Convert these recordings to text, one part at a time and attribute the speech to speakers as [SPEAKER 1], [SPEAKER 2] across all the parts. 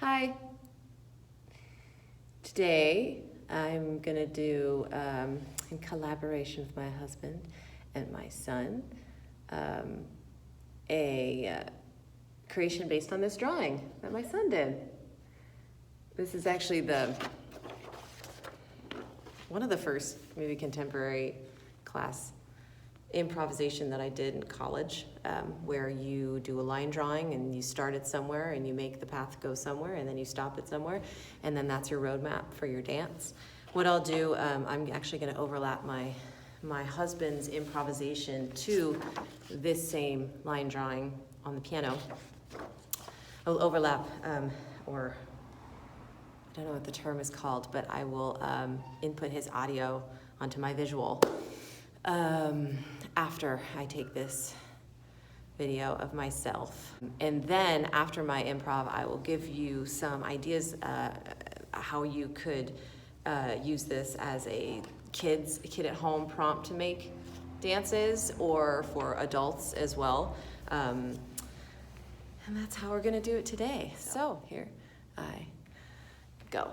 [SPEAKER 1] Hi. Today I'm going to do, in collaboration with my husband and my son, a creation based on this drawing that my son did. This is actually one of the first maybe contemporary class improvisation that I did in college, where you do a line drawing and you start it somewhere and you make the path go somewhere and then you stop it somewhere, and then that's your roadmap for your dance. What I'll do, I'm actually going to overlap my husband's improvisation to this same line drawing on the piano. I'll overlap, or I don't know what the term is called, but I will input his audio onto my visual after I take this video of myself. And then after my improv, I will give you some ideas how you could use this as a kid at home prompt to make dances, or for adults as well. And that's how we're gonna do it today. So here I go.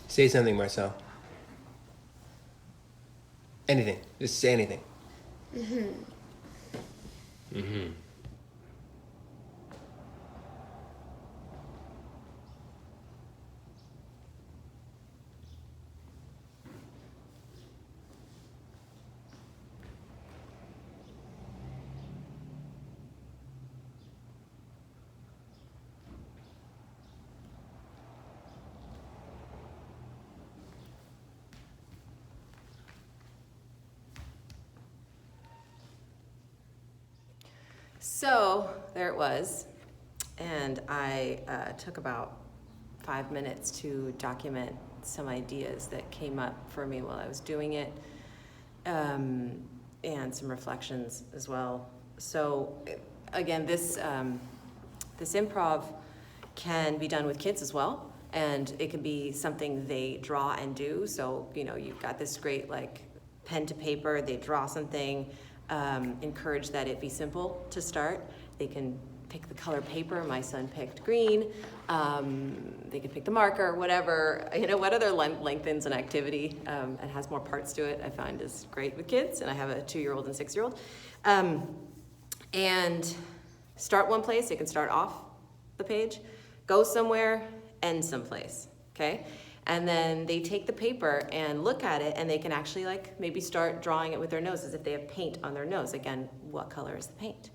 [SPEAKER 2] Say something, Marcel. Anything. Just say anything.
[SPEAKER 1] So there it was, and I took about 5 minutes to document some ideas that came up for me while I was doing it, and some reflections as well. So again, this improv can be done with kids as well. And it can be something they draw and do. So, you've got this great like pen to paper, they draw something, encourage that it be simple to start. They can pick the color paper. My son picked green. They could pick the marker, whatever. What other lengthens an activity and has more parts to it, I find is great with kids. And I have a 2-year-old and 6-year-old. And start one place. They can start off the page, go somewhere, end someplace, okay? And then they take the paper and look at it, and they can actually like maybe start drawing it with their nose as if they have paint on their nose. Again, what color is the paint?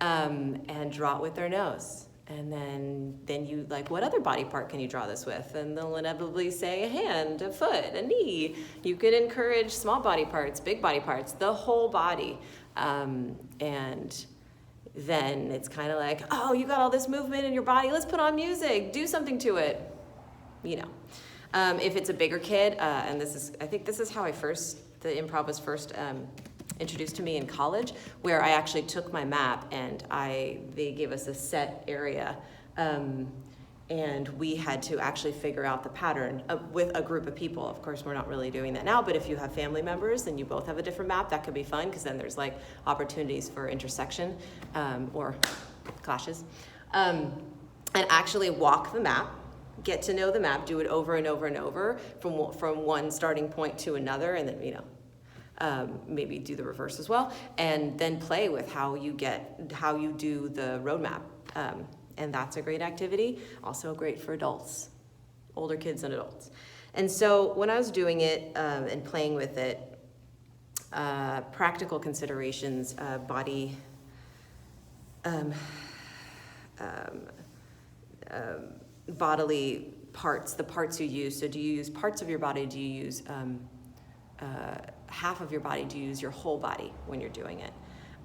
[SPEAKER 1] And draw it with their nose. And then you like, what other body part can you draw this with? And they'll inevitably say a hand, a foot, a knee. You could encourage small body parts, big body parts, the whole body. And then it's kind of like, oh, you got all this movement in your body. Let's put on music, do something to it. If it's a bigger kid, and I think this is how the improv was first introduced to me in college, where I actually took my map and they gave us a set area, and we had to actually figure out the pattern with a group of people. Of course, we're not really doing that now, but if you have family members and you both have a different map, that could be fun, because then there's like opportunities for intersection or clashes. And actually walk the map, get to know the map, do it over and over and over from one starting point to another, and then maybe do the reverse as well, and then play with how you do the roadmap. And that's a great activity, also great for adults, older kids and adults. And so when I was doing it and playing with it, practical considerations, body, bodily parts, the parts you use. So do you use parts of your body? Do you use half of your body? Do you use your whole body when you're doing it?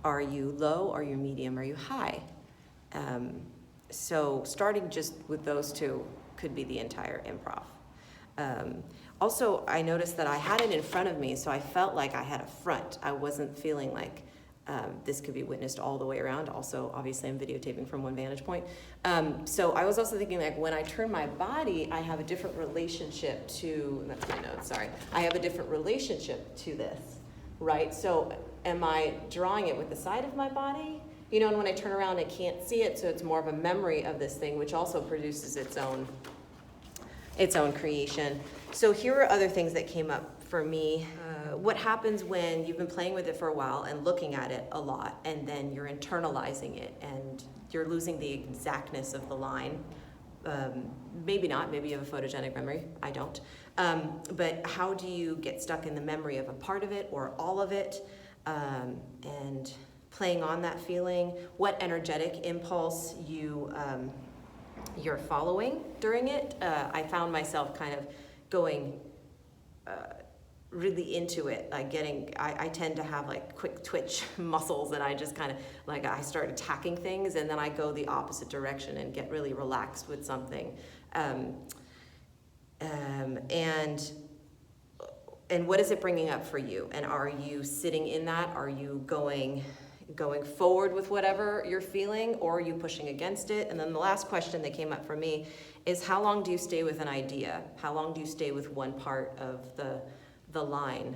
[SPEAKER 1] Are you low? Are you medium? Are you high? So starting just with those two could be the entire improv. Also, I noticed that I had it in front of me, so I felt like I had a front. I wasn't feeling like this could be witnessed all the way around. Also, obviously, I'm videotaping from one vantage point. So I was also thinking, like, when I turn my body, I have a different relationship to, that's my notes, sorry. I have a different relationship to this, right? So am I drawing it with the side of my body? And when I turn around, I can't see it, so it's more of a memory of this thing, which also produces its own creation. So here are other things that came up for me. What happens when you've been playing with it for a while and looking at it a lot, and then you're internalizing it and you're losing the exactness of the line? Maybe not, maybe you have a photogenic memory, I don't. But how do you get stuck in the memory of a part of it or all of it? And playing on that feeling, what energetic impulse you're following during it. I found myself kind of going really into it, like I tend to have like quick twitch muscles, and I just kind of like, I start attacking things, and then I go the opposite direction and get really relaxed with something. And what is it bringing up for you? And are you sitting in that? Are you going forward with whatever you're feeling, or are you pushing against it? And then the last question that came up for me is, how long do you stay with an idea? How long do you stay with one part of the line?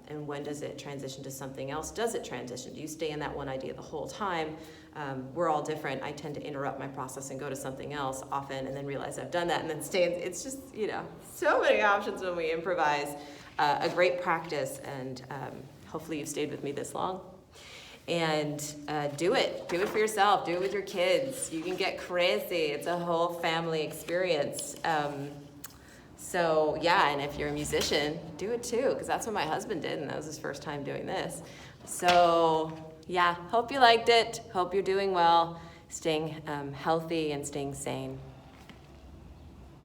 [SPEAKER 1] And when does it transition to something else? Does it transition? Do you stay in that one idea the whole time? We're all different. I tend to interrupt my process and go to something else often, and then realize I've done that, and then stay in. It's just, so many options when we improvise. A great practice, and hopefully you've stayed with me this long. And do it for yourself, do it with your kids. You can get crazy. It's a whole family experience. So yeah, and if you're a musician, do it too, because that's what my husband did, and that was his first time doing this. So yeah, hope you liked it. Hope you're doing well, staying healthy and staying sane.